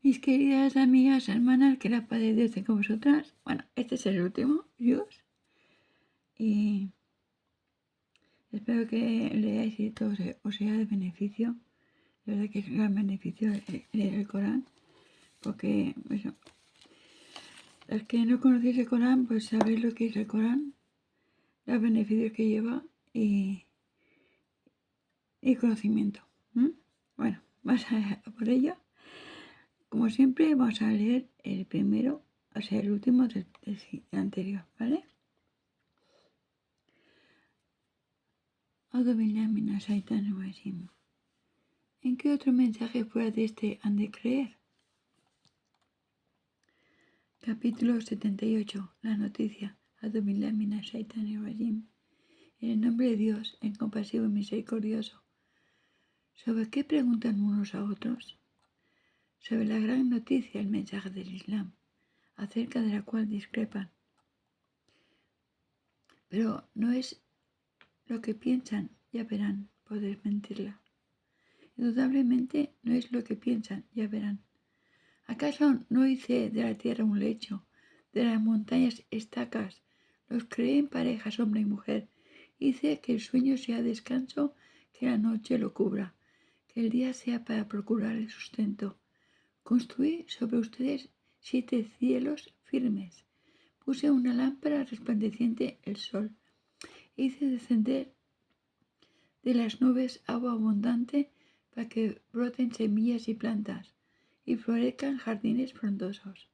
Mis queridas amigas, hermanas, que la paz de Dios esté con vosotras. Bueno, este es el último, Dios. Y espero que leáis y todo os sea de beneficio. De verdad que es un gran beneficio leer el Corán. Porque, bueno, los que no conocéis el Corán, pues sabéis lo que es el Corán, los beneficios que lleva y conocimiento. Bueno, vamos a por ello. Como siempre, vamos a leer el primero, o sea, el último del anterior, ¿vale? ¿En qué otro mensaje fuera de este han de creer? Capítulo 78. La noticia. En el nombre de Dios, el compasivo y misericordioso. ¿Sobre qué preguntan unos a otros? Sobre la gran noticia, el mensaje del Islam, acerca de la cual discrepan. Pero no es lo que piensan, ya verán, poder mentirla. Indudablemente no es lo que piensan, ya verán. ¿Acaso no hice de la tierra un lecho, de las montañas estacas? Los creé en parejas, hombre y mujer. Hice que el sueño sea descanso, que la noche lo cubra, que el día sea para procurar el sustento. Construí sobre ustedes 7 cielos firmes. Puse una lámpara resplandeciente el sol. Hice descender de las nubes agua abundante para que broten semillas y plantas y florezcan jardines frondosos.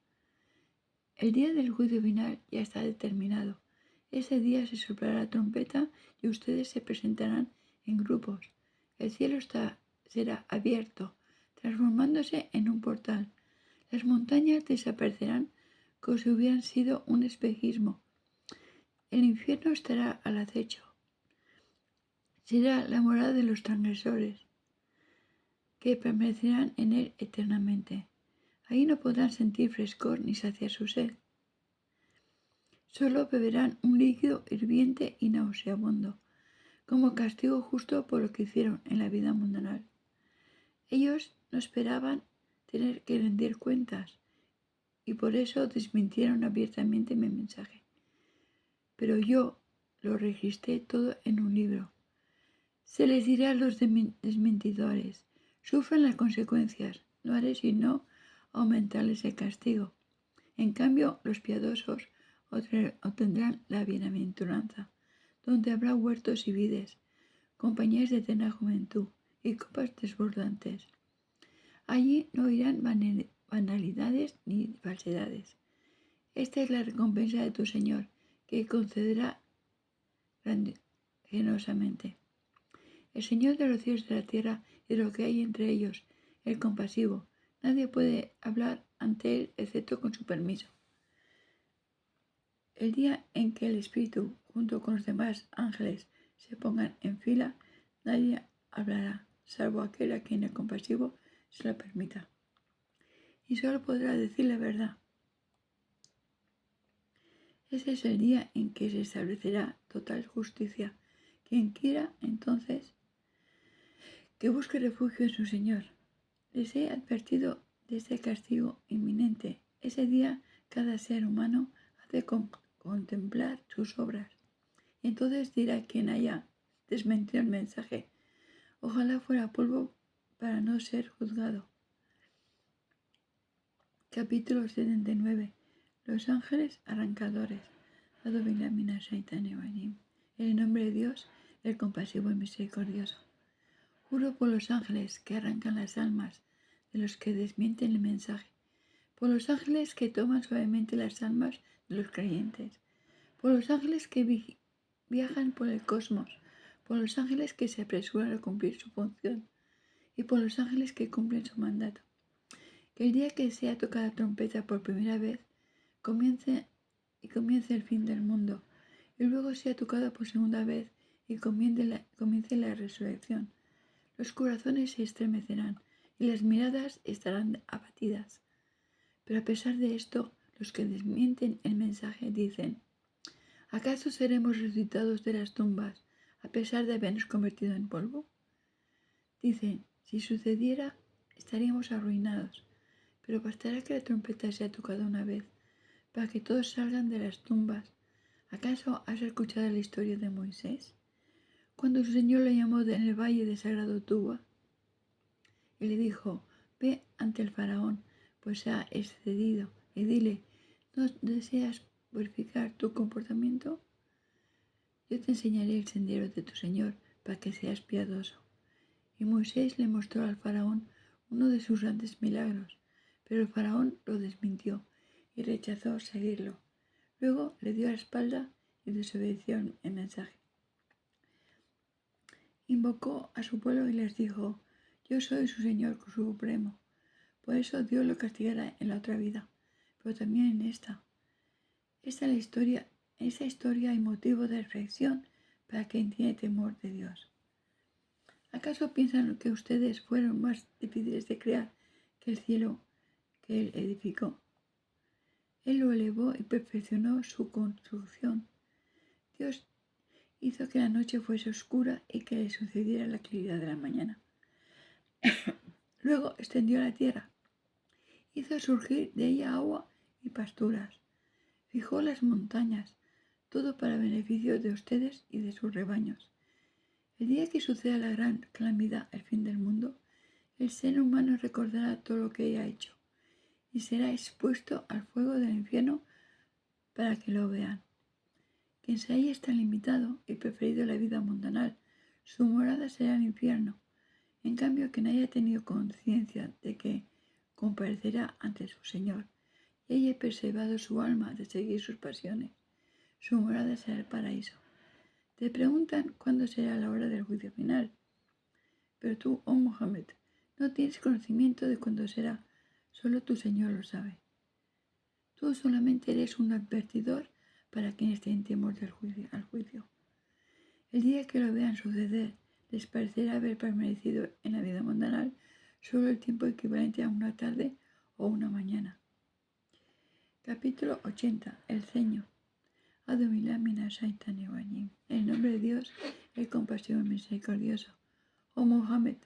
El día del juicio final ya está determinado. Ese día se soplará la trompeta y ustedes se presentarán en grupos. El cielo será abierto, transformándose en un portal. Las montañas desaparecerán como si hubieran sido un espejismo. El infierno estará al acecho. Será la morada de los transgresores, que permanecerán en él eternamente. Ahí no podrán sentir frescor ni saciar su sed. Solo beberán un líquido hirviente y nauseabundo, como castigo justo por lo que hicieron en la vida mundanal. Ellos no esperaban tener que rendir cuentas y por eso desmintieron abiertamente mi mensaje. Pero yo lo registré todo en un libro. Se les dirá a los desmentidores: sufran las consecuencias, no haré sino aumentarles el castigo. En cambio, los piadosos obtendrán la bienaventuranza, donde habrá huertos y vides, compañías de eterna juventud y copas desbordantes. Allí no oirán banalidades ni falsedades. Esta es la recompensa de tu Señor, que concederá generosamente. El Señor de los cielos y de la tierra y de lo que hay entre ellos, el compasivo. Nadie puede hablar ante Él excepto con su permiso. El día en que el Espíritu, junto con los demás ángeles, se pongan en fila, nadie hablará, salvo aquel a quien el compasivo se lo permita. Y solo podrá decir la verdad. Ese es el día en que se establecerá total justicia. Quien quiera, entonces, que busque refugio en su Señor. Les he advertido de este castigo inminente. Ese día cada ser humano ha de contemplar sus obras. Y entonces dirá quien haya desmentido el mensaje: ojalá fuera polvo para no ser juzgado. Capítulo 79. Los ángeles arrancadores. En el nombre de Dios, el compasivo y misericordioso. Juro por los ángeles que arrancan las almas de los que desmienten el mensaje, por los ángeles que toman suavemente las almas de los creyentes, por los ángeles que viajan por el cosmos, por los ángeles que se apresuran a cumplir su función y por los ángeles que cumplen su mandato. Que el día que sea tocada la trompeta por primera vez comience el fin del mundo, y luego sea tocada por segunda vez y comience la resurrección. Los corazones se estremecerán y las miradas estarán abatidas. Pero a pesar de esto, los que desmienten el mensaje dicen: ¿acaso seremos resucitados de las tumbas a pesar de habernos convertido en polvo? Dicen: si sucediera, estaríamos arruinados. pero bastará que la trompeta sea tocada una vez, para que todos salgan de las tumbas. ¿Acaso has escuchado la historia de Moisés? Cuando su Señor le llamó en el valle de Sagrado Tuba, y le dijo, ve ante el faraón, pues se ha excedido, y dile, ¿no deseas purificar tu comportamiento? Yo te enseñaré el sendero de tu Señor, para que seas piadoso. Y Moisés le mostró al faraón uno de sus grandes milagros, pero el faraón lo desmintió y rechazó seguirlo. Luego le dio la espalda y desobedeció el mensaje. Invocó a su pueblo y les dijo, yo soy su Señor supremo. Por eso Dios lo castigará en la otra vida, pero también en esta. En esta historia hay motivo de reflexión para quien tiene temor de Dios. ¿Acaso piensan que ustedes fueron más difíciles de crear que el cielo que Él edificó? Él lo elevó y perfeccionó su construcción. Dios hizo que la noche fuese oscura y que le sucediera la claridad de la mañana. Luego extendió la tierra, hizo surgir de ella agua y pasturas, fijó las montañas, todo para beneficio de ustedes y de sus rebaños. El día que suceda la gran calamidad, el fin del mundo, el ser humano recordará todo lo que haya hecho y será expuesto al fuego del infierno para que lo vean. Quien se haya estado limitado y preferido la vida mundanal, su morada será el infierno. En cambio, quien haya tenido conciencia de que comparecerá ante su Señor y haya preservado su alma de seguir sus pasiones, su morada será el paraíso. Te preguntan cuándo será la hora del juicio final. Pero tú, oh Mohammed, no tienes conocimiento de cuándo será, solo tu Señor lo sabe. Tú solamente eres un advertidor para quienes tienen temor al juicio. El día que lo vean suceder, les parecerá haber permanecido en la vida mundanal solo el tiempo equivalente a una tarde o una mañana. Capítulo 80. El ceño. En el nombre de Dios, el compasivo y misericordioso. Oh Mohammed,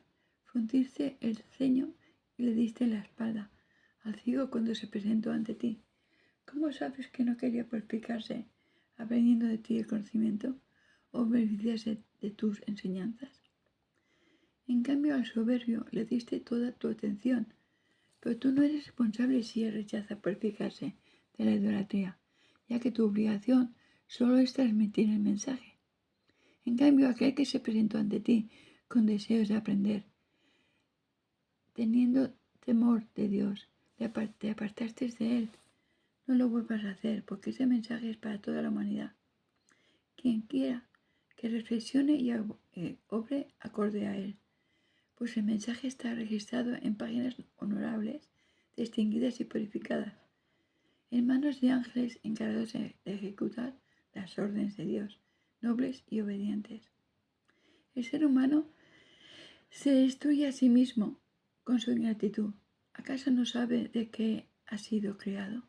frunciste el ceño y le diste la espalda al ciego cuando se presentó ante ti. ¿Cómo sabes que no quería purificarse, aprendiendo de ti el conocimiento, o beneficiarse de tus enseñanzas? En cambio, al soberbio le diste toda tu atención, pero tú no eres responsable si él rechaza purificarse de la idolatría, ya que tu obligación solo es transmitir el mensaje. En cambio, aquel que se presentó ante ti con deseos de aprender, teniendo temor de Dios, te apartaste de él. No lo vuelvas a hacer, porque ese mensaje es para toda la humanidad. Quien quiera que reflexione y obre acorde a él, pues el mensaje está registrado en páginas honorables, distinguidas y purificadas, en manos de ángeles encargados de ejecutar las órdenes de Dios, nobles y obedientes. El ser humano se destruye a sí mismo con su ingratitud. ¿Acaso no sabe de qué ha sido creado?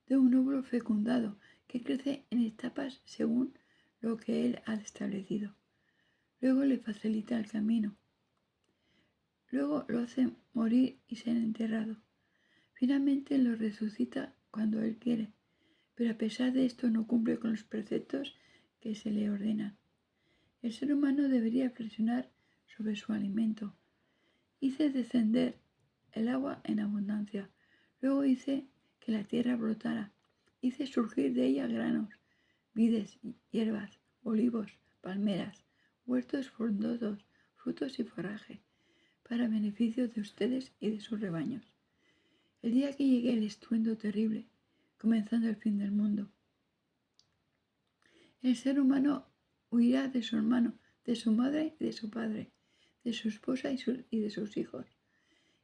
De un óvulo fecundado que crece en etapas según lo que él ha establecido. Luego le facilita el camino. Luego lo hace morir y ser enterrado. Finalmente lo resucita cuando él quiere, pero a pesar de esto no cumple con los preceptos que se le ordenan. El ser humano debería reflexionar sobre su alimento. Hice descender el agua en abundancia. Luego hice que la tierra brotara. Hice surgir de ella granos, vides, hierbas, olivos, palmeras, huertos frondosos, frutos y forraje, para beneficio de ustedes y de sus rebaños. El día que llegue el estruendo terrible, comenzando el fin del mundo, el ser humano huirá de su hermano, de su madre y de su padre, de su esposa y de sus hijos.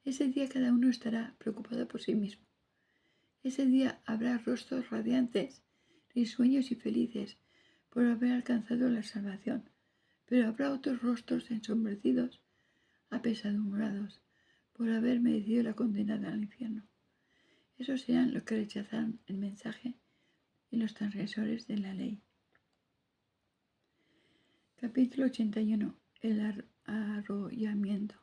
Ese día cada uno estará preocupado por sí mismo. Ese día habrá rostros radiantes, risueños y felices por haber alcanzado la salvación, pero habrá otros rostros ensombrecidos, apesadumbrados, por haber merecido la condena al infierno. Esos serán los que rechazaron el mensaje y los transgresores de la ley. Capítulo 81. El arrollamiento.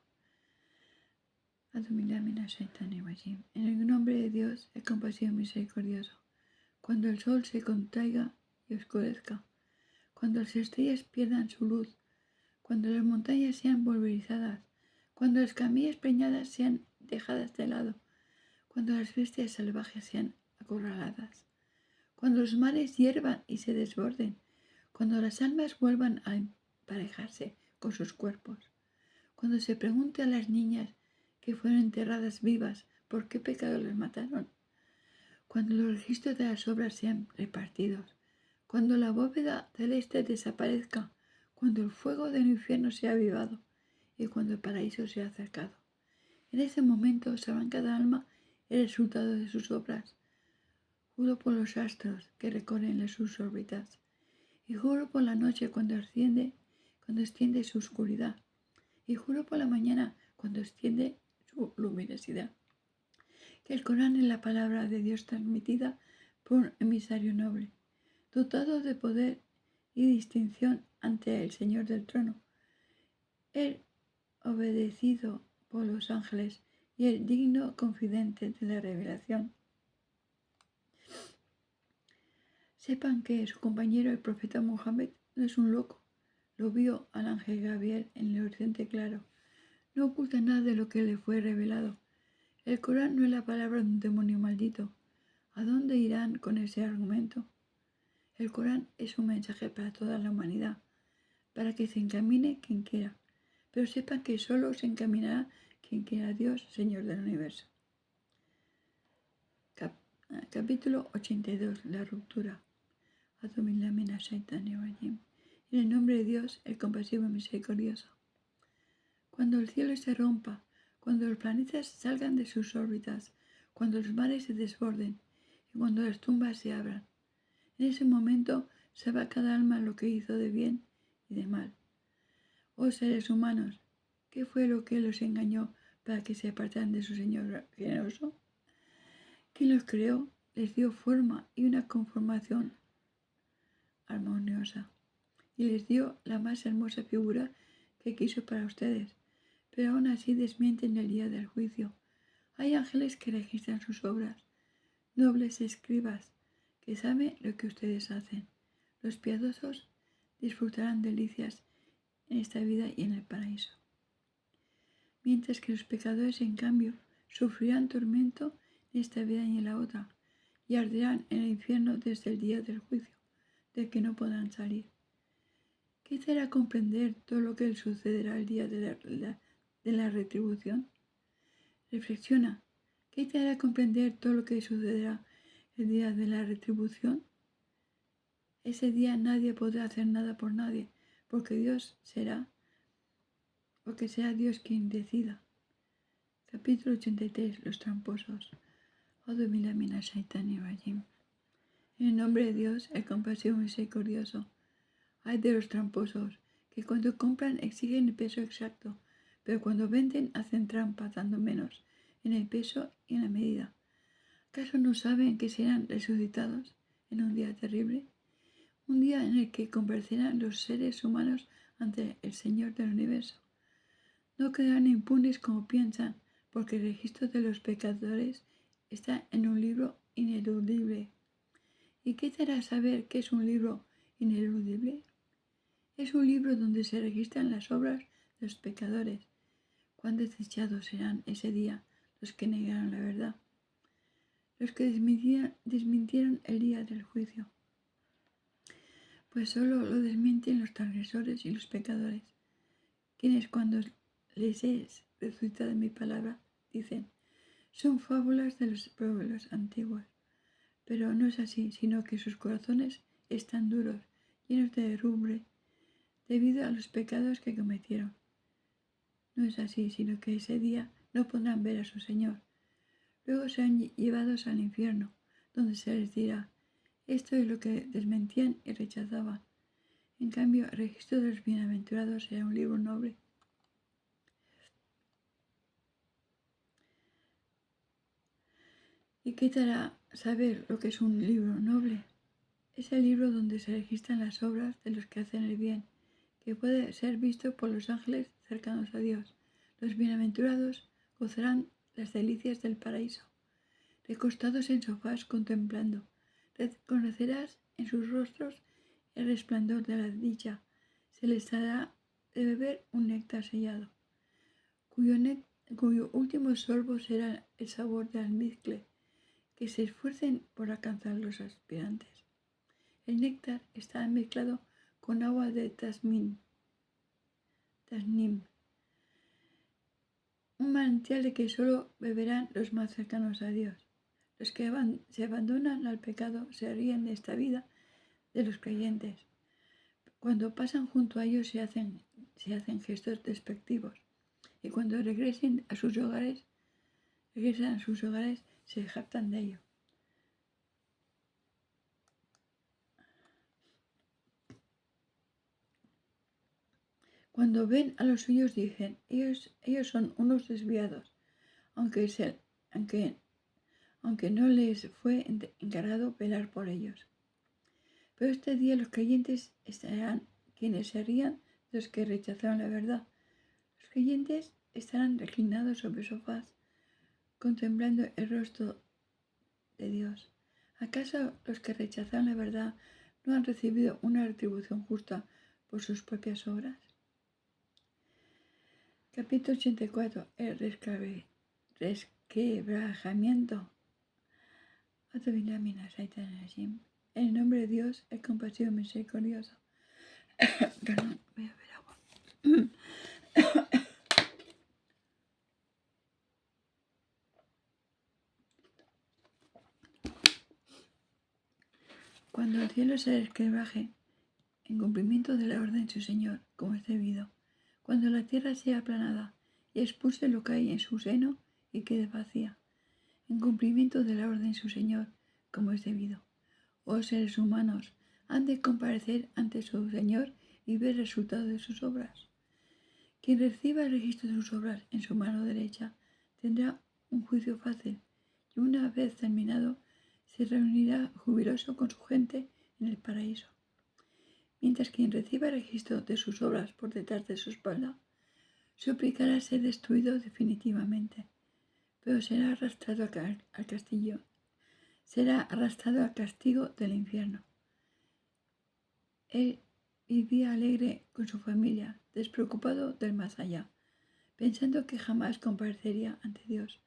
En el nombre de Dios, el compasivo y misericordioso. Cuando el sol se contraiga y oscurezca, cuando las estrellas pierdan su luz, cuando las montañas sean pulverizadas, cuando las camillas preñadas sean dejadas de lado, cuando las bestias salvajes sean acorraladas, cuando los mares hiervan y se desborden, cuando las almas vuelvan a emparejarse con sus cuerpos, cuando se pregunte a las niñas que fueron enterradas vivas por qué pecado las mataron, cuando los registros de las obras sean repartidos, cuando la bóveda celeste desaparezca, cuando el fuego del infierno sea avivado y cuando el paraíso sea acercado. En ese momento sabrán cada alma el resultado de sus obras. Juro por los astros que recorren sus órbitas y juro por la noche cuando extiende su oscuridad y juro por la mañana cuando extiende su luminosidad. Que el Corán es la palabra de Dios transmitida por un emisario noble, dotado de poder y distinción ante el Señor del trono, el obedecido por los ángeles y el digno confidente de la revelación. Sepan que su compañero, el profeta Mohammed, no es un loco. Lo vio al ángel Gabriel en el horizonte claro. No oculta nada de lo que le fue revelado. El Corán no es la palabra de un demonio maldito. ¿A dónde irán con ese argumento? El Corán es un mensaje para toda la humanidad, para que se encamine quien quiera, pero sepan que solo se encaminará quien quiera a Dios, Señor del universo. Capítulo 82. La ruptura. En el nombre de Dios, el compasivo y misericordioso. Cuando el cielo se rompa, cuando los planetas salgan de sus órbitas, cuando los mares se desborden y cuando las tumbas se abran, en ese momento sabrá cada alma lo que hizo de bien y de mal. Oh seres humanos, ¿qué fue lo que los engañó para que se apartaran de su Señor generoso? Quien los creó les dio forma y una conformación armoniosa y les dio la más hermosa figura que quiso para ustedes, pero aún así desmienten el día del juicio. Hay ángeles que registran sus obras, nobles escribas que saben lo que ustedes hacen. Los piadosos disfrutarán delicias en esta vida y en el paraíso, mientras que los pecadores, en cambio, sufrirán tormento en esta vida y en la otra, y arderán en el infierno desde el día del juicio, del que no podrán salir. ¿Qué te hará comprender todo lo que sucederá el día de la retribución? Reflexiona. ¿Qué te hará comprender todo lo que sucederá el día de la retribución? Ese día nadie podrá hacer nada por nadie, porque será Dios quien decida. Capítulo 83. Los tramposos. En el nombre de Dios, el compasivo y misericordioso. Ay de los tramposos, que cuando compran exigen el peso exacto, pero cuando venden hacen trampa dando menos en el peso y en la medida. ¿Acaso no saben que serán resucitados en un día terrible? Un día en el que comparecerán los seres humanos ante el Señor del universo. No quedarán impunes como piensan, porque el registro de los pecadores está en un libro ineludible. ¿Y qué te hará saber que es un libro ineludible? Es un libro donde se registran las obras de los pecadores. Cuán desechados serán ese día los que negaron la verdad, los que desmintieron el día del juicio. Pues solo lo desmienten los transgresores y los pecadores, quienes cuando les es resucitada mi palabra dicen, son fábulas de los pueblos antiguos. Pero no es así, sino que sus corazones están duros, llenos de herrumbre, debido a los pecados que cometieron. No es así, sino que ese día no podrán ver a su Señor. Luego serán llevados al infierno, donde se les dirá, esto es lo que desmentían y rechazaban. En cambio, el registro de los bienaventurados será un libro noble. ¿Y qué te hará saber lo que es un libro noble? Es el libro donde se registran las obras de los que hacen el bien, que puede ser visto por los ángeles cercanos a Dios. Los bienaventurados gozarán las delicias del paraíso. Recostados en sofás contemplando, reconocerás en sus rostros el resplandor de la dicha. Se les dará de beber un néctar sellado, cuyo último sorbo será el sabor de almizcle, que se esfuercen por alcanzar los aspirantes. El néctar está mezclado con agua de tasnim, un manantial de que solo beberán los más cercanos a Dios. Los que se abandonan al pecado se ríen de esta vida de los creyentes. Cuando pasan junto a ellos se hacen gestos despectivos, y cuando regresan a sus hogares se jactan de ello. Cuando ven a los suyos dicen, ellos son unos desviados, aunque no les fue encargado velar por ellos. Pero este día los creyentes estarán quienes se rían de los que rechazaron la verdad. Los creyentes estarán reclinados sobre sofás, contemplando el rostro de Dios. ¿Acaso los que rechazaron la verdad no han recibido una retribución justa por sus propias obras? Capítulo 84. El resquebrajamiento. En el nombre de Dios, el compasivo y misericordioso. Perdón, voy a beber agua. Cuando el cielo se resquebraje, en cumplimiento de la orden de su Señor, como es debido, cuando la tierra sea aplanada y expulse lo que hay en su seno y quede vacía, en cumplimiento de la orden de su Señor, como es debido, seres humanos han de comparecer ante su Señor y ver el resultado de sus obras. Quien reciba el registro de sus obras en su mano derecha tendrá un juicio fácil y una vez terminado se reunirá jubiloso con su gente en el paraíso. Mientras quien reciba el registro de sus obras por detrás de su espalda suplicará ser destruido definitivamente, pero será arrastrado al castillo. Será arrastrado al castigo del infierno. Él vivía alegre con su familia, despreocupado del más allá, pensando que jamás comparecería ante Dios.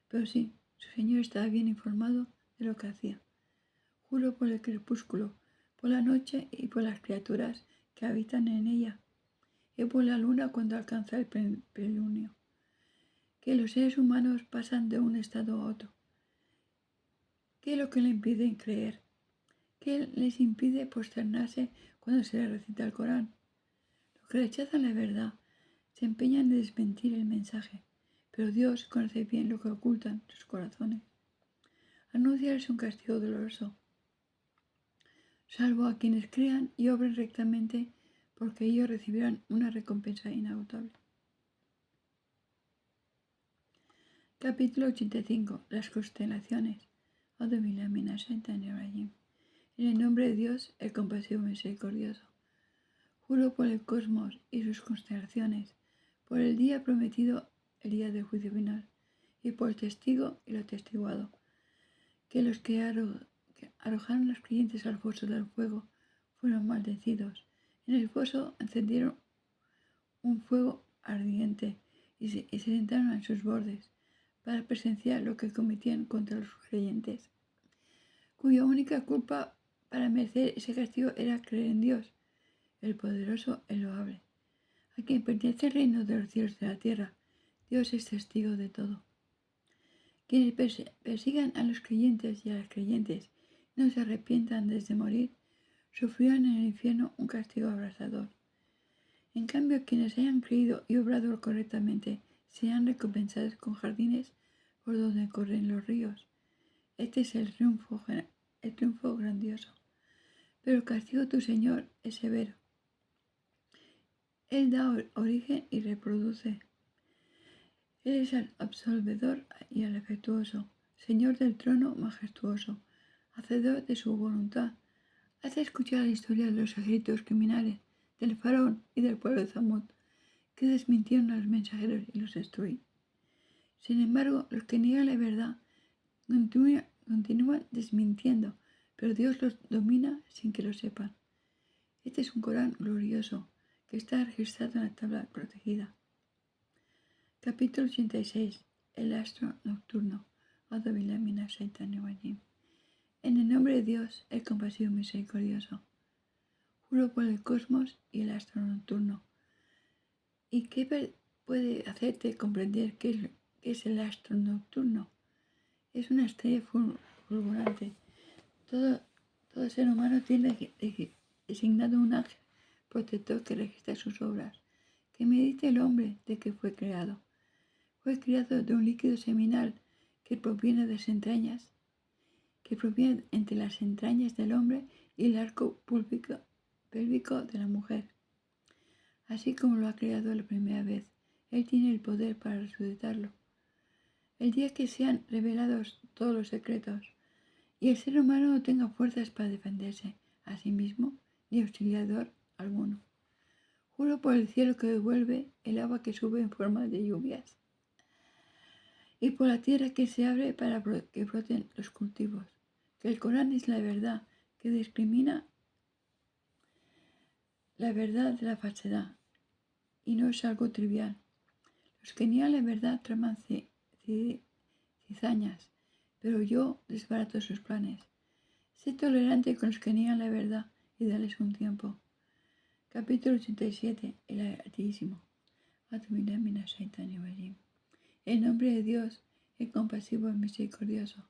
Pero sí, su Señor estaba bien informado de lo que hacía. Juro por el crepúsculo, por la noche y por las criaturas que habitan en ella, y por la luna cuando alcanza el plenilunio, que los seres humanos pasan de un estado a otro. ¿Qué es lo que le impide creer? ¿Qué les impide prosternarse cuando se les recita el Corán? Los que rechazan la verdad se empeñan en desmentir el mensaje, pero Dios conoce bien lo que ocultan sus corazones. Anunciarles un castigo doloroso, salvo a quienes crean y obren rectamente, porque ellos recibirán una recompensa inagotable. Capítulo 85. Las constelaciones. En el nombre de Dios, el compasivo y misericordioso. Juro por el cosmos y sus constelaciones, por el día prometido, el día del juicio final, y por el testigo y lo atestiguado, que los que arrojaron a los creyentes al foso del fuego fueron maldecidos. En el foso encendieron un fuego ardiente y se sentaron en sus bordes para presenciar lo que cometían contra los creyentes, cuya única culpa para merecer ese castigo era creer en Dios, el poderoso, el loable, a quien pertenece el reino de los cielos y de la tierra. Dios es testigo de todo. Quienes persigan a los creyentes y a las creyentes y no se arrepientan desde morir, sufrirán en el infierno un castigo abrasador. En cambio, quienes hayan creído y obrado correctamente serán recompensados con jardines por donde corren los ríos. Este es el triunfo grandioso. Pero el castigo de tu Señor es severo. Él da origen y reproduce. Él es el absolvedor y el afectuoso, Señor del trono majestuoso, hacedor de su voluntad. Hace escuchar la historia de los ejércitos criminales, del faraón y del pueblo de Zamut, que desmintieron a los mensajeros y los destruí. Sin embargo, los que niegan la verdad continúan desmintiendo, pero Dios los domina sin que lo sepan. Este es un Corán glorioso que está registrado en la tabla protegida. Capítulo 86. El astro nocturno. En el nombre de Dios, el compasivo y misericordioso. Juro por el cosmos y el astro nocturno. ¿Y qué puede hacerte comprender qué es el astro nocturno? Es una estrella fulgurante. Todo ser humano tiene designado un ángel protector que registra sus obras, que medite el hombre de que fue creado. Fue creado de un líquido seminal que proviene de las entrañas, que proviene entre las entrañas del hombre y el arco pélvico de la mujer. Así como lo ha creado la primera vez, él tiene el poder para resucitarlo. El día que sean revelados todos los secretos y el ser humano no tenga fuerzas para defenderse a sí mismo ni auxiliador alguno. Juro por el cielo que devuelve el agua que sube en forma de lluvias y por la tierra que se abre para que broten los cultivos, que el Corán es la verdad que discrimina la verdad de la falsedad y no es algo trivial. Los que niegan la verdad traman cizañas, pero yo desbarato sus planes. Sé tolerante con los que niegan la verdad y dales un tiempo. Capítulo 87. El Altísimo. En nombre de Dios, el compasivo y misericordioso.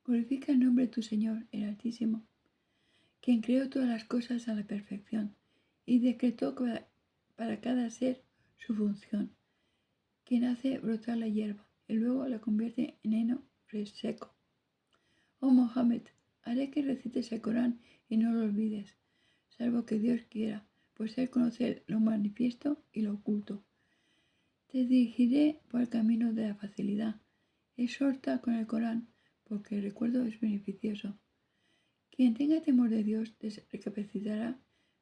Glorifica el nombre de tu Señor, el Altísimo, quien creó todas las cosas a la perfección y decretó para cada ser su función, quien hace brotar la hierba y luego la convierte en heno seco. Oh Mohammed, haré que recites el Corán y no lo olvides, salvo que Dios quiera, pues Él conoce lo manifiesto y lo oculto. Te dirigiré por el camino de la facilidad. Exhorta con el Corán, porque el recuerdo es beneficioso. Quien tenga temor de Dios recapacitará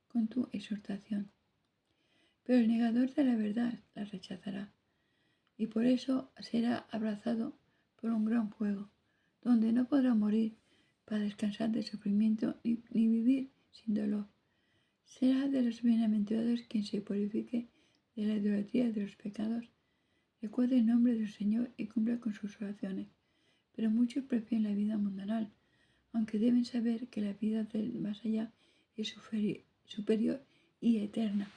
con tu exhortación. Pero el negador de la verdad la rechazará, y por eso será abrazado por un gran fuego, donde no podrá morir para descansar de sufrimiento ni vivir sin dolor. Será de los bienaventurados quien se purifique de la idolatría de los pecados, recuerde el nombre del Señor y cumpla con sus oraciones. Pero muchos prefieren la vida mundanal, aunque deben saber que la vida del más allá es superior y eterna.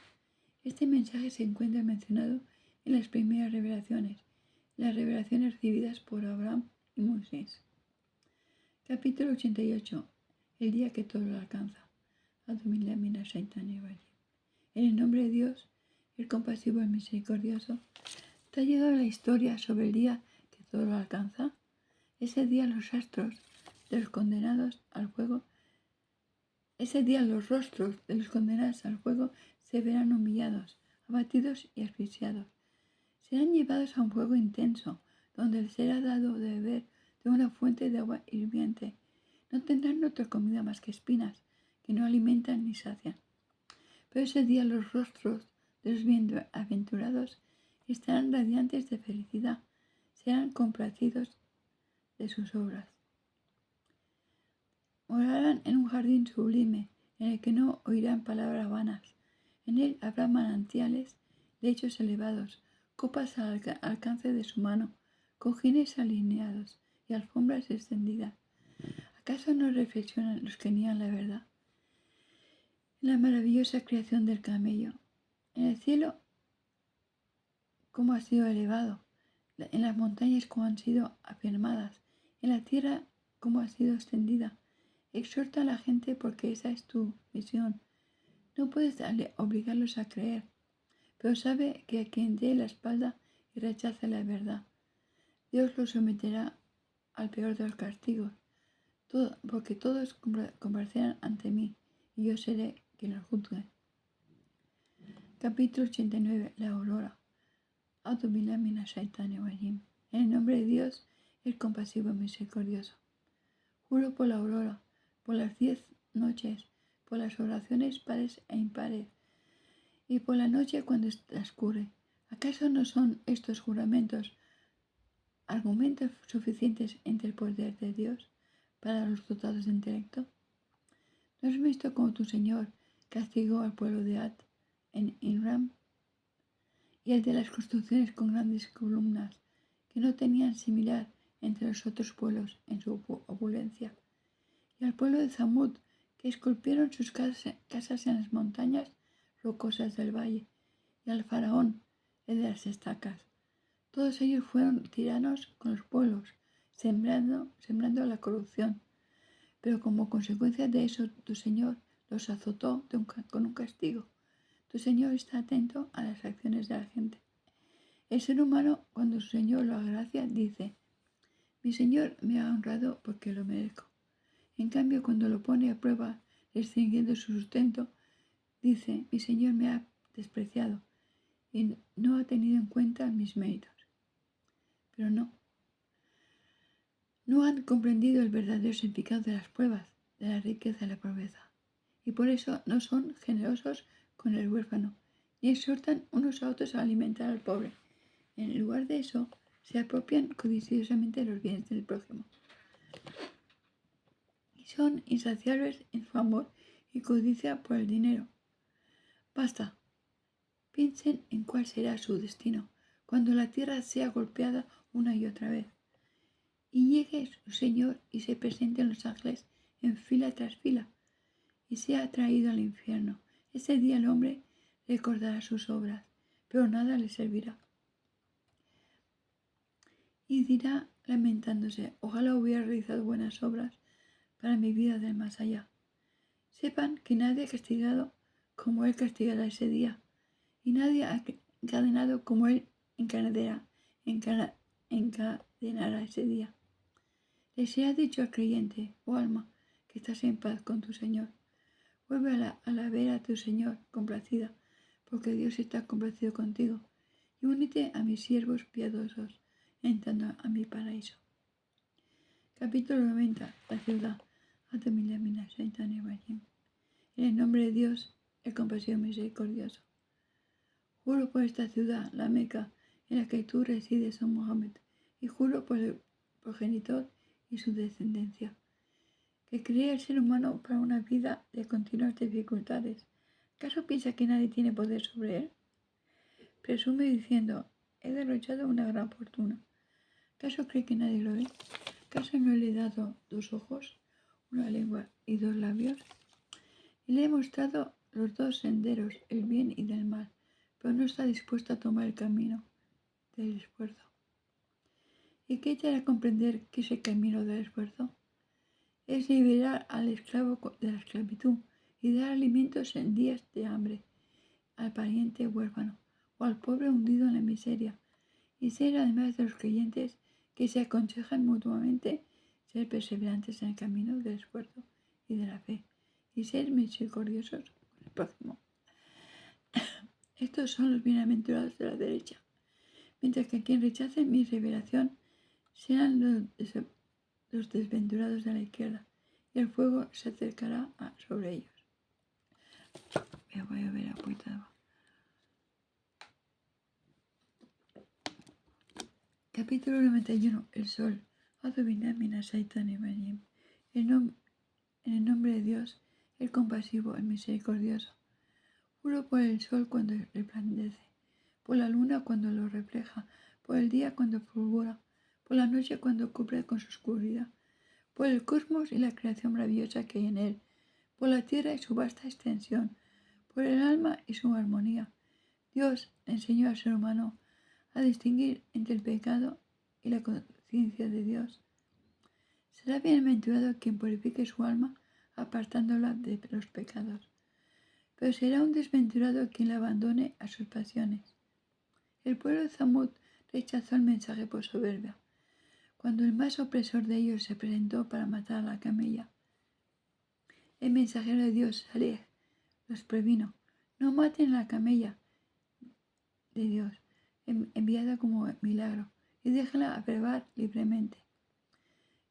Este mensaje se encuentra mencionado en las primeras revelaciones, las revelaciones recibidas por Abraham y Moisés. Capítulo 88. El día que todo lo alcanza. En el nombre de Dios, el compasivo y misericordioso, ¿te ha llegado la historia sobre el día que todo lo alcanza? Ese día los astros de los condenados al fuego, ese día los rostros de los condenados al fuego se verán humillados, abatidos y asfixiados. Serán llevados a un fuego intenso, donde les será dado de beber de una fuente de agua hirviente. No tendrán otra comida más que espinas, que no alimentan ni sacian. Pero ese día los rostros de los bienaventurados estarán radiantes de felicidad, serán complacidos de sus obras. Morarán en un jardín sublime, en el que no oirán palabras vanas. En él habrá manantiales, lechos elevados, copas al alcance de su mano, cojines alineados y alfombras extendidas. ¿Acaso no reflexionan los que niegan la verdad? En la maravillosa creación del camello, en el cielo, cómo ha sido elevado, en las montañas cómo han sido afirmadas, en la tierra cómo ha sido extendida. Exhorta a la gente porque esa es tu misión. No puedes obligarlos a creer, pero sabe que a quien dé la espalda y rechace la verdad, Dios los someterá al peor de los castigos, porque todos comparecerán ante mí y yo seré quien los juzgue. Capítulo 89. La aurora. En el nombre de Dios, el compasivo y misericordioso. Juro por la aurora, por las 10 noches, por las oraciones pares e impares, y por la noche cuando transcurre. ¿Acaso no son estos juramentos argumentos suficientes entre el poder de Dios para los dotados de intelecto? ¿No has visto cómo tu Señor castigó al pueblo de Ad en Inram y el de las construcciones con grandes columnas que no tenían similar entre los otros pueblos en su opulencia, y al pueblo de Zamud que esculpieron sus casas en las montañas rocosas del valle, y al faraón, el de las estacas? Todos ellos fueron tiranos con los pueblos, sembrando la corrupción. Pero como consecuencia de eso, tu Señor los azotó con un castigo. Tu Señor está atento a las acciones de la gente. El ser humano, cuando su Señor lo agracia, dice: mi Señor me ha honrado porque lo merezco. En cambio, cuando lo pone a prueba, restringiendo su sustento, dice: mi Señor me ha despreciado y no ha tenido en cuenta mis méritos. Pero no han comprendido el verdadero significado de las pruebas, de la riqueza y la pobreza, y por eso no son generosos con el huérfano, ni exhortan unos a otros a alimentar al pobre. En lugar de eso, se apropian codiciosamente los bienes del prójimo. Y son insaciables en su amor y codicia por el dinero. Basta. Piensen en cuál será su destino cuando la tierra sea golpeada una y otra vez, y llegue su Señor y se presenten los ángeles en fila tras fila, y sea traído al infierno. Ese día el hombre recordará sus obras, pero nada le servirá. Y dirá lamentándose: ojalá hubiera realizado buenas obras para mi vida del más allá. Sepan que nadie ha castigado como Él castigará ese día, y nadie ha encadenado como Él encadenará ese día. Le sea dicho al creyente: oh alma, que estás en paz con tu Señor, vuelve a la vera a tu Señor complacida, porque Dios está complacido contigo, y únete a mis siervos piadosos, entrando a mi paraíso. Capítulo 90. La ciudad. En el nombre de Dios, el compasivo y misericordioso. Juro por esta ciudad, la Meca, en la que tú resides, oh Mohammed, y juro por el progenitor y su descendencia, que crea el ser humano para una vida de continuas dificultades. ¿Acaso piensa que nadie tiene poder sobre él? Presume diciendo: he derrochado una gran fortuna. ¿Acaso cree que nadie lo ve? ¿Acaso no le he dado 2 ojos, una lengua y 2 labios? Y le he mostrado los 2 senderos, el bien y del mal, pero no está dispuesto a tomar el camino del esfuerzo. ¿Y qué te hará comprender que es el camino del esfuerzo? Es liberar al esclavo de la esclavitud y dar alimentos en días de hambre, al pariente huérfano o al pobre hundido en la miseria, y ser, además de los creyentes que se aconsejan mutuamente, ser perseverantes en el camino del esfuerzo y de la fe, y ser misericordiosos con el prójimo. Estos son los bienaventurados de la derecha, mientras que quien rechace mi revelación serán los desventurados de la izquierda, y el fuego se acercará sobre ellos. Me voy a ver la puerta. Capítulo 91. El sol. En el nombre de Dios, el compasivo, el misericordioso. Juro por el sol cuando resplandece, por la luna cuando lo refleja, por el día cuando fulgura, por la noche cuando cubre con su oscuridad, por el cosmos y la creación maravillosa que hay en él, por la tierra y su vasta extensión, por el alma y su armonía. Dios enseñó al ser humano a distinguir entre el pecado y la conciencia de Dios. Será bienaventurado quien purifique su alma apartándola de los pecados, pero será un desventurado quien la abandone a sus pasiones. El pueblo de Zamud rechazó el mensaje por soberbia, cuando el más opresor de ellos se presentó para matar a la camella. El mensajero de Dios, Saleh, los previno: no maten a la camella de Dios, enviada como milagro, y déjenla brevar libremente.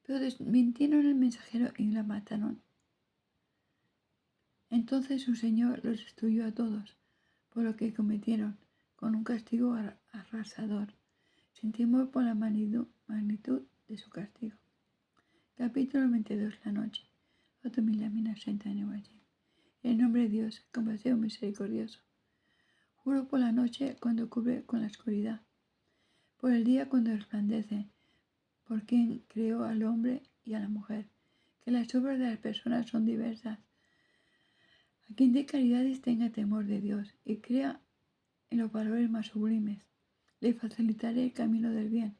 Pero desmintieron el mensajero y la mataron. Entonces su Señor los destruyó a todos, por lo que cometieron, con un castigo arrasador, sin temor por la magnitud de su castigo. Capítulo 22. La noche. En el nombre de Dios, compasivo y misericordioso. Juro por la noche cuando cubre con la oscuridad, por el día cuando resplandece, por quien creó al hombre y a la mujer, que las obras de las personas son diversas. A quien dé caridades tenga temor de Dios y crea en los valores más sublimes. Le facilitaré el camino del bien,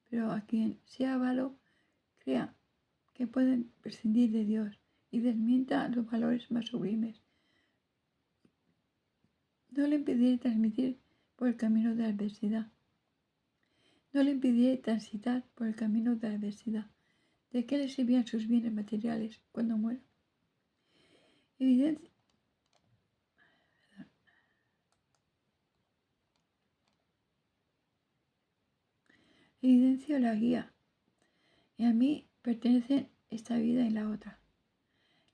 pero a quien sea avaro, crea que pueden prescindir de Dios y desmienta los valores más sublimes. No le impediré transmitir por el camino de la adversidad. No le impediré transitar por el camino de la adversidad. ¿De qué le servían sus bienes materiales cuando muera? Evidencio la guía, y a mí pertenecen esta vida y la otra.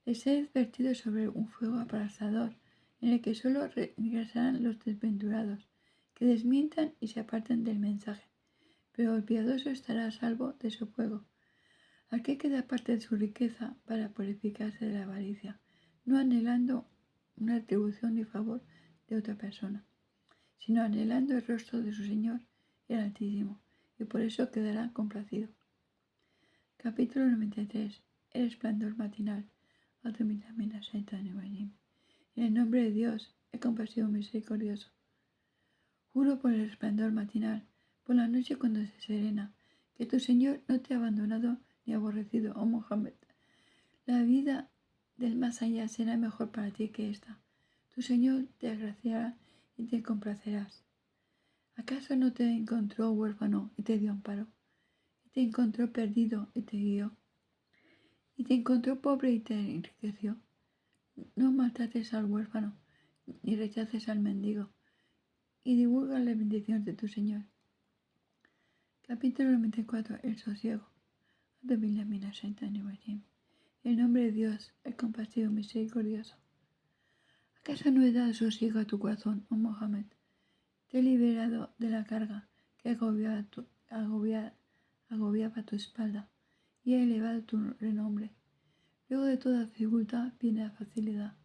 Les he advertido sobre un fuego abrasador en el que solo regresarán los desventurados, que desmientan y se aparten del mensaje. Pero el piadoso estará a salvo de su fuego. Aquel que da parte de su riqueza para purificarse de la avaricia, no anhelando una atribución ni favor de otra persona, sino anhelando el rostro de su Señor, el Altísimo, y por eso quedará complacido. Capítulo 93. El resplandor matinal. En el nombre de Dios, el compasivo misericordioso. Juro por el resplandor matinal, por la noche cuando se serena, que tu Señor no te ha abandonado ni aborrecido, oh Mohammed. La vida del más allá será mejor para ti que esta. Tu Señor te agraciará y te complacerás. ¿Acaso no te encontró huérfano y te dio amparo? ¿Y te encontró perdido y te guió? ¿Y te encontró pobre y te enriqueció? No maltrates al huérfano, ni rechaces al mendigo, y divulga la bendición de tu Señor. Capítulo 94. El sosiego. En el nombre de Dios, el compasivo misericordioso. ¿Acaso no he dado sosiego a tu corazón, oh Mohammed? Te he liberado de la carga que agobiaba tu espalda y he elevado tu renombre. Luego de toda dificultad viene la facilidad.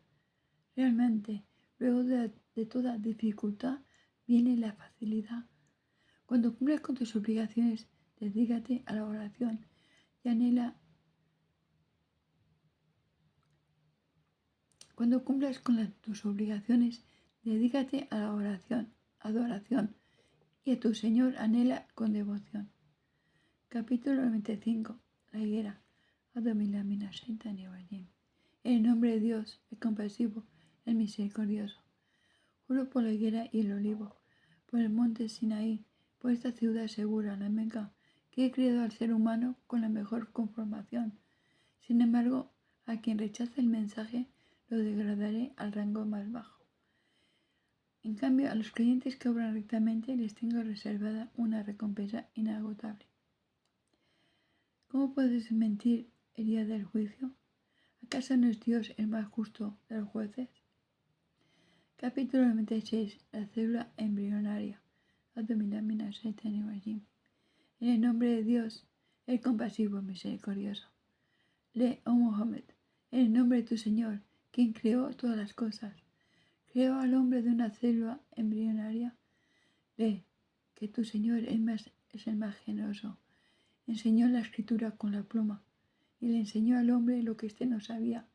Realmente, luego de toda dificultad viene la facilidad. Cuando cumplas con tus obligaciones, dedícate a la oración y anhela. Cuando cumplas con tus obligaciones, dedícate a la adoración, y a tu Señor anhela con devoción. Capítulo 95. La higuera. En el nombre de Dios, el compasivo, el misericordioso. Juro por la higuera y el olivo, por el monte Sinaí, por esta ciudad segura, la Meca, que he creado al ser humano con la mejor conformación. Sin embargo, a quien rechace el mensaje, lo degradaré al rango más bajo. En cambio, a los creyentes que obran rectamente les tengo reservada una recompensa inagotable. ¿Cómo puedes mentir el día del juicio? ¿Acaso no es Dios el más justo de los jueces? Capítulo 96. La célula embrionaria. En el nombre de Dios, el compasivo misericordioso. Lee, oh Mohammed, en el nombre de tu Señor, quien creó todas las cosas. Creó al hombre de una célula embrionaria. Lee, que tu Señor es el más generoso. Enseñó la escritura con la pluma y le enseñó al hombre lo que éste no sabía.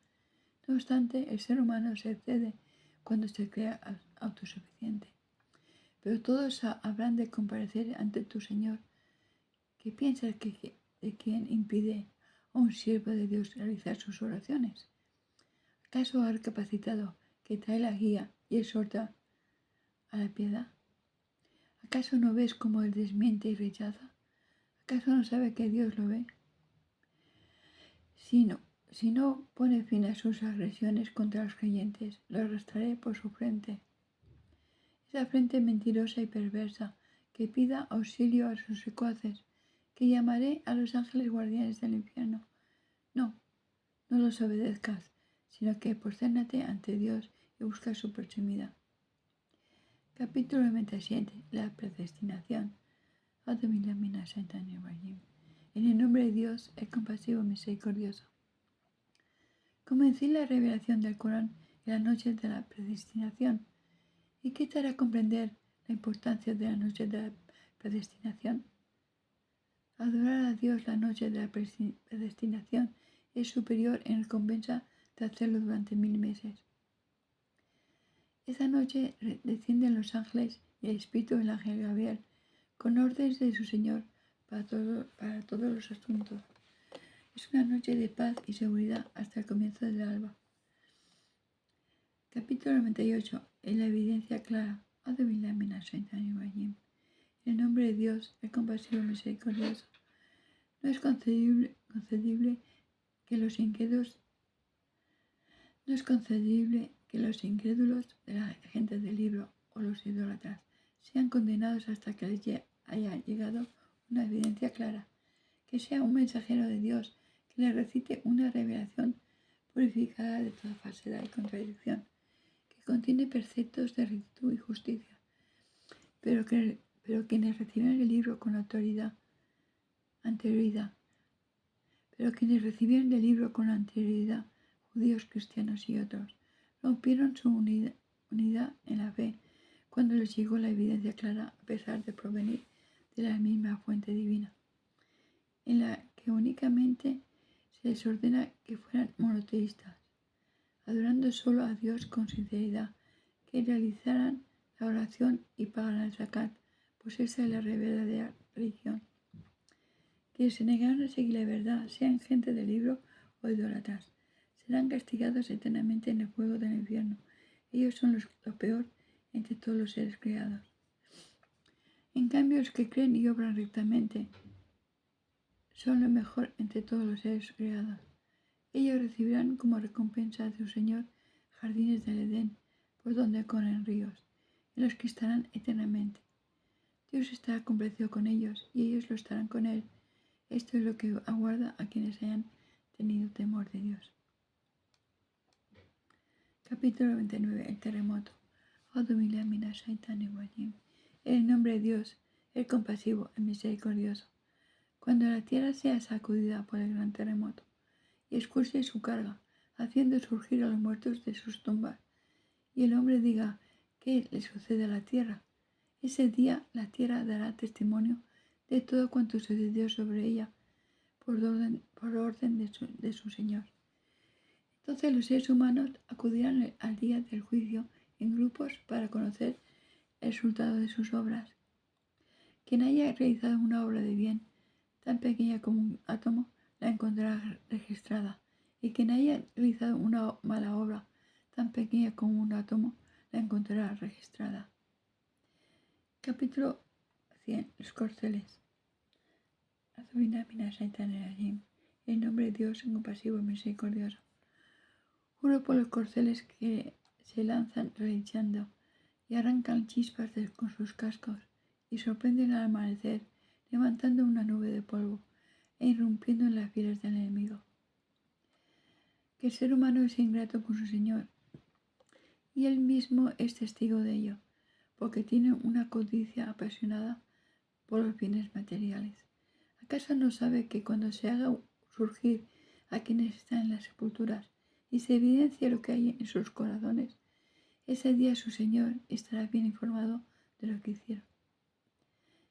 No obstante, el ser humano se excede cuando se crea autosuficiente. Pero todos habrán de comparecer ante tu Señor. ¿Qué piensas de quien impide a un siervo de Dios realizar sus oraciones? ¿Acaso ha recapacitado que trae la guía y exhorta a la piedad? ¿Acaso no ves cómo él desmiente y rechaza? ¿Acaso no sabe que Dios lo ve? Si no pone fin a sus agresiones contra los creyentes, lo arrastraré por su frente. Esa frente mentirosa y perversa que pida auxilio a sus secuaces, que llamaré a los ángeles guardianes del infierno. No los obedezcas, sino que postérnate ante Dios y busca su proximidad. Capítulo 97. La predestinación. Adonai Shaitani Rajim. En el nombre de Dios, el compasivo misericordioso. Comencé la revelación del Corán en la noche de la predestinación. ¿Y qué te hará comprender la importancia de la noche de la predestinación? Adorar a Dios la noche de la predestinación es superior en recompensa de hacerlo durante 1000 meses. Esa noche descienden los ángeles y el espíritu del ángel Gabriel con órdenes de su Señor para todos los asuntos. Es una noche de paz y seguridad hasta el comienzo del alba. Capítulo 98. En la evidencia clara. En el nombre de Dios, el compasivo misericordioso. No es concedible que los incrédulos de la gente del libro o los idólatras sean condenados hasta que les haya llegado una evidencia clara, que sea un mensajero de Dios que les recite una revelación purificada de toda falsedad y contradicción, que contiene preceptos de rectitud y justicia, pero quienes recibieron el libro con anterioridad, judíos, cristianos y otros, rompieron su unidad en la fe cuando les llegó la evidencia clara a pesar de provenir de la misma fuente divina, en la que únicamente se les ordena que fueran monoteístas, adorando solo a Dios con sinceridad, que realizaran la oración y pagaran el zakat, pues esa es la verdadera religión. Quienes se negaron a seguir la verdad, sean gente del libro o idólatras, serán castigados eternamente en el fuego del infierno. Ellos son lo peor entre todos los seres creados. En cambio, los que creen y obran rectamente son lo mejor entre todos los seres creados. Ellos recibirán como recompensa de su Señor jardines del Edén, por donde corren ríos, en los que estarán eternamente. Dios estará complacido con ellos y ellos lo estarán con Él. Esto es lo que aguarda a quienes hayan tenido temor de Dios. Capítulo 29. El terremoto. En el nombre de Dios, el compasivo, el misericordioso. Cuando la tierra sea sacudida por el gran terremoto y expulse su carga, haciendo surgir a los muertos de sus tumbas, y el hombre diga: ¿qué le sucede a la tierra? Ese día la tierra dará testimonio de todo cuanto sucedió sobre ella por orden de su Señor. Entonces los seres humanos acudirán al día del juicio en grupos para conocer el resultado de sus obras. Quien haya realizado una obra de bien, tan pequeña como un átomo, la encontrará registrada, y quien haya realizado una mala obra, tan pequeña como un átomo, la encontrará registrada. Capítulo 100. Los corceles. En nombre de Dios, compasivo y misericordioso. Juro por los corceles que se lanzan relinchando y arrancan chispas con sus cascos y sorprenden al amanecer, levantando una nube de polvo e irrumpiendo en las filas del enemigo. Que el ser humano es ingrato con su Señor, y él mismo es testigo de ello, porque tiene una codicia apasionada por los bienes materiales. ¿Acaso no sabe que cuando se haga surgir a quienes están en las sepulturas y se evidencia lo que hay en sus corazones, ese día su Señor estará bien informado de lo que hicieron?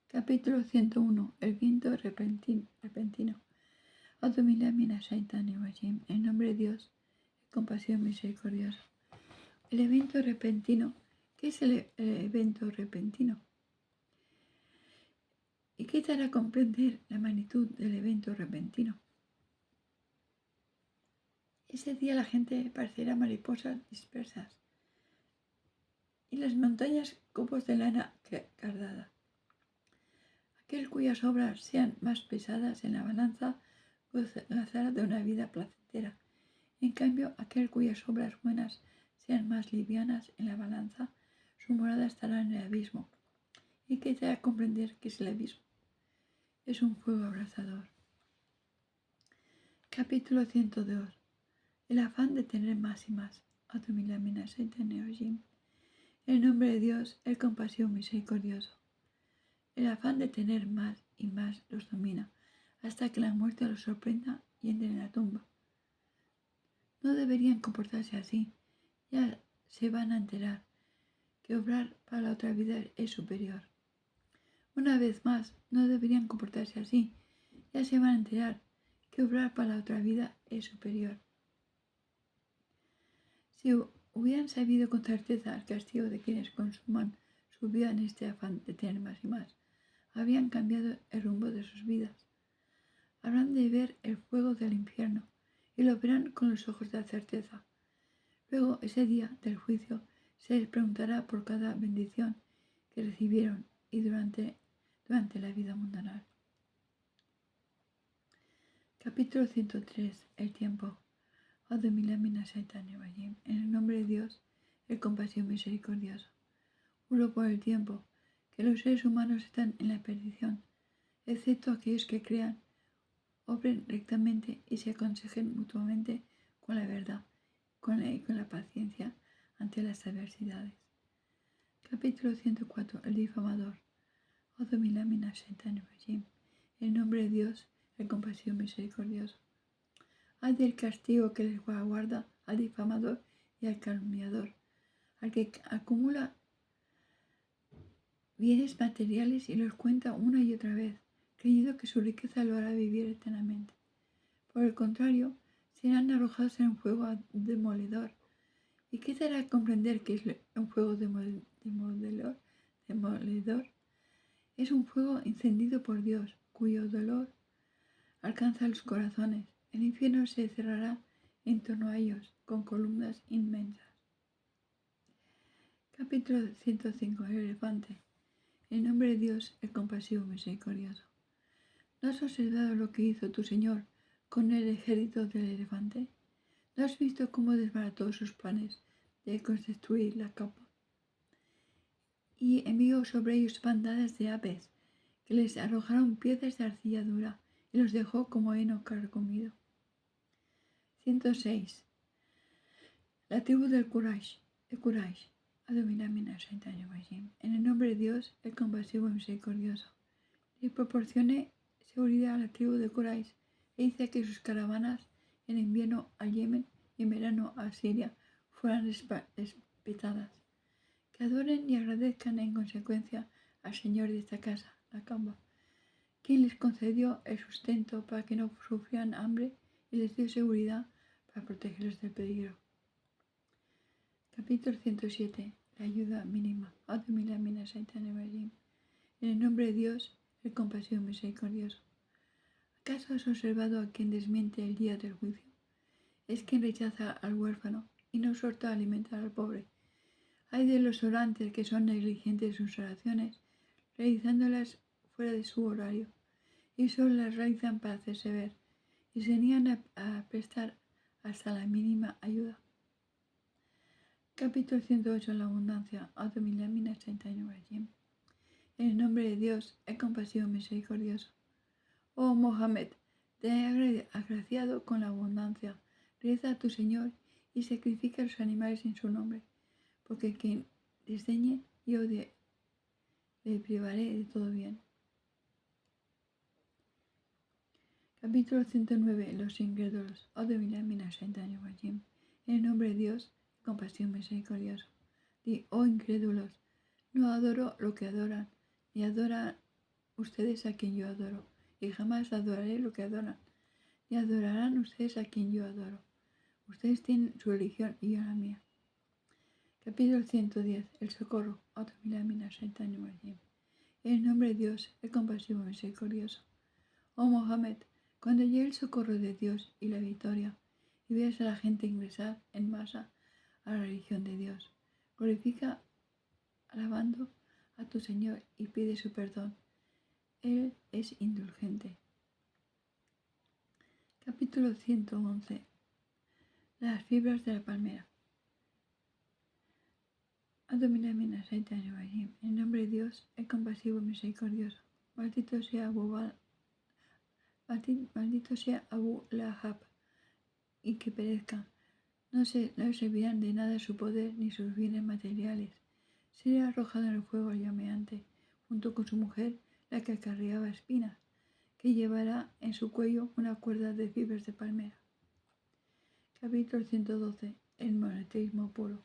Capítulo 101. El viento repentino. En nombre de Dios, el compasivo misericordioso. El evento repentino. ¿Qué es el evento repentino? ¿Y qué te hará comprender la magnitud del evento repentino? Ese día la gente parecerá mariposas dispersas y las montañas copos de lana cardada. Aquel cuyas obras sean más pesadas en la balanza gozará de una vida placentera. En cambio, aquel cuyas obras buenas sean más livianas en la balanza, su morada estará en el abismo. ¿Y qué te hará comprender que es el abismo? Es un fuego abrasador. Capítulo 102. El afán de tener más y más. En el nombre de Dios, el compasivo misericordioso. El afán de tener más y más los domina, hasta que la muerte los sorprenda y entren en la tumba. No deberían comportarse así. Ya se van a enterar que obrar para la otra vida es superior. Una vez más, no deberían comportarse así. Ya se van a enterar que obrar para la otra vida es superior. Si hubieran sabido con certeza el castigo de quienes consuman su vida en este afán de tener más y más, habrían cambiado el rumbo de sus vidas. Habrán de ver el fuego del infierno y lo verán con los ojos de la certeza. Luego, ese día del juicio, se les preguntará por cada bendición que recibieron y durante la vida mundanal. Capítulo 103. El tiempo. En el nombre de Dios, el compasivo y misericordioso. Juro por el tiempo que los seres humanos están en la perdición, excepto aquellos que crean, obren rectamente y se aconsejen mutuamente con la verdad, con la paciencia ante las adversidades. Capítulo 104. El difamador. En el nombre de Dios, el compasivo y misericordioso. Hay del castigo que les aguarda al difamador y al calumniador, al que acumula bienes materiales y los cuenta una y otra vez, creyendo que su riqueza lo hará vivir eternamente. Por el contrario, serán arrojados en un fuego demoledor. ¿Y qué te hará comprender que es un fuego demoledor? Es un fuego encendido por Dios, cuyo dolor alcanza los corazones. El infierno se cerrará en torno a ellos con columnas inmensas. Capítulo 105. El elefante. En nombre de Dios, el compasivo misericordioso. ¿No has observado lo que hizo tu Señor con el ejército del elefante? ¿No has visto cómo desbarató sus planes de construir la capa? Y envió sobre ellos bandadas de aves, que les arrojaron piedras de arcilla dura y los dejó como heno carcomido. 106. La tribu del Quraysh. En el nombre de Dios, el compasivo y misericordioso. Le proporcione seguridad a la tribu de Quraysh e hice que sus caravanas en invierno a Yemen y en verano a Siria fueran respetadas. Que adoren y agradezcan en consecuencia al Señor de esta casa, la Kaaba, quien les concedió el sustento para que no sufrieran hambre y les dio seguridad para protegerlos del peligro. Capítulo 107. La ayuda mínima. En el nombre de Dios, el compasivo y misericordioso. ¿Acaso has observado a quien desmiente el día del juicio? Es quien rechaza al huérfano y no exhorta a alimentar al pobre. Hay de los orantes que son negligentes en sus oraciones, realizándolas fuera de su horario, y solo las realizan para hacerse ver, y se niegan a prestar hasta la mínima ayuda. Capítulo 108. La abundancia. En el nombre de Dios, el compasivo y misericordioso. Oh Mohammed, te he agraciado con la abundancia. Reza a tu Señor y sacrifica a los animales en su nombre, porque quien desdeñe yo le privaré de todo bien. Capítulo 109. Los incrédulos. En el nombre de Dios, compasión misericordioso. Di, oh incrédulos, no adoro lo que adoran, ni adoran ustedes a quien yo adoro, y jamás adoraré lo que adoran, ni adorarán ustedes a quien yo adoro. Ustedes tienen su religión y yo la mía. Capítulo 110. El socorro. En el nombre de Dios, el compasivo y misericordioso. Oh Mohammed, cuando llegue el socorro de Dios y la victoria, y veas a la gente ingresar en masa a la religión de Dios, glorifica alabando a tu Señor y pide su perdón. Él es indulgente. Capítulo 111. Las fibras de la palmera. En nombre de Dios, el compasivo y misericordioso. Maldito sea Abu Lahab, y que perezca. No servirán de nada su poder ni sus bienes materiales. Será arrojado en el fuego llameante, junto con su mujer, la que acarreaba espinas, que llevará en su cuello una cuerda de fibras de palmera. Capítulo 112. El monoteísmo puro.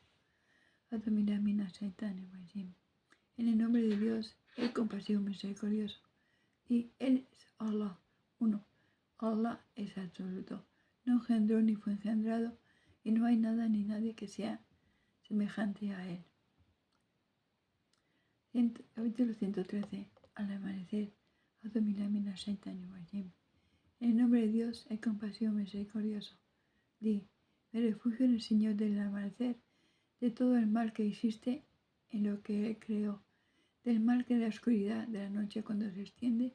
Adamilamina Shaitani Rajim. En el nombre de Dios, el compasivo misericordioso. Y Él es Allah, uno. Allah es absoluto. No engendró ni fue engendrado, y no hay nada ni nadie que sea semejante a Él. Capítulo 113. Al amanecer. Adamilamina Shaitani Rajim. En el nombre de Dios, el compasivo misericordioso. Di, me refugio en el Señor del amanecer, de todo el mal que existe en lo que Él creó, del mal que es la oscuridad de la noche cuando se extiende,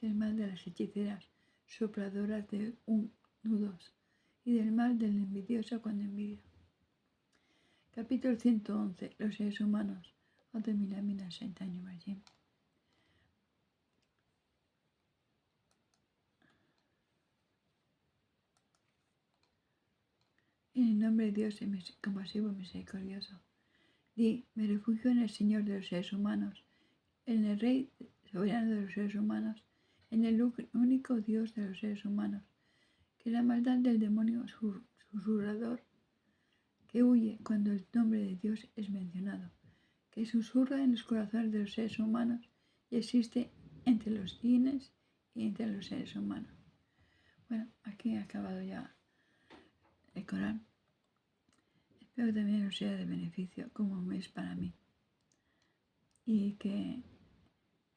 del mal de las hechiceras, sopladoras de nudos, y del mal del envidioso cuando envidia. Capítulo 111. Los seres humanos. Adamilamina Shaitani Rajim. En el nombre de Dios, el compasivo y misericordioso. Di, me refugio en el Señor de los seres humanos, en el Rey soberano de los seres humanos, en el único Dios de los seres humanos, que la maldad del demonio susurrador, que huye cuando el nombre de Dios es mencionado, que susurra en los corazones de los seres humanos y existe entre los jines y entre los seres humanos. Bueno, aquí he acabado ya el Corán. Espero que también os sea de beneficio, como me es para mí. Y que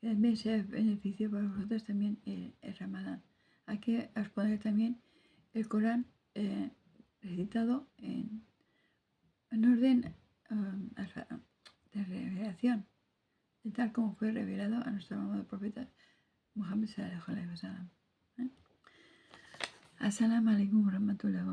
también sea de beneficio para vosotros también el Ramadán. Aquí os pondré también el Corán recitado en orden de revelación, de tal como fue revelado a nuestro amado profeta Muhammad sallallahu alaihi wasallam. Assalamu alaikum warahmatullahi wabarakatuh.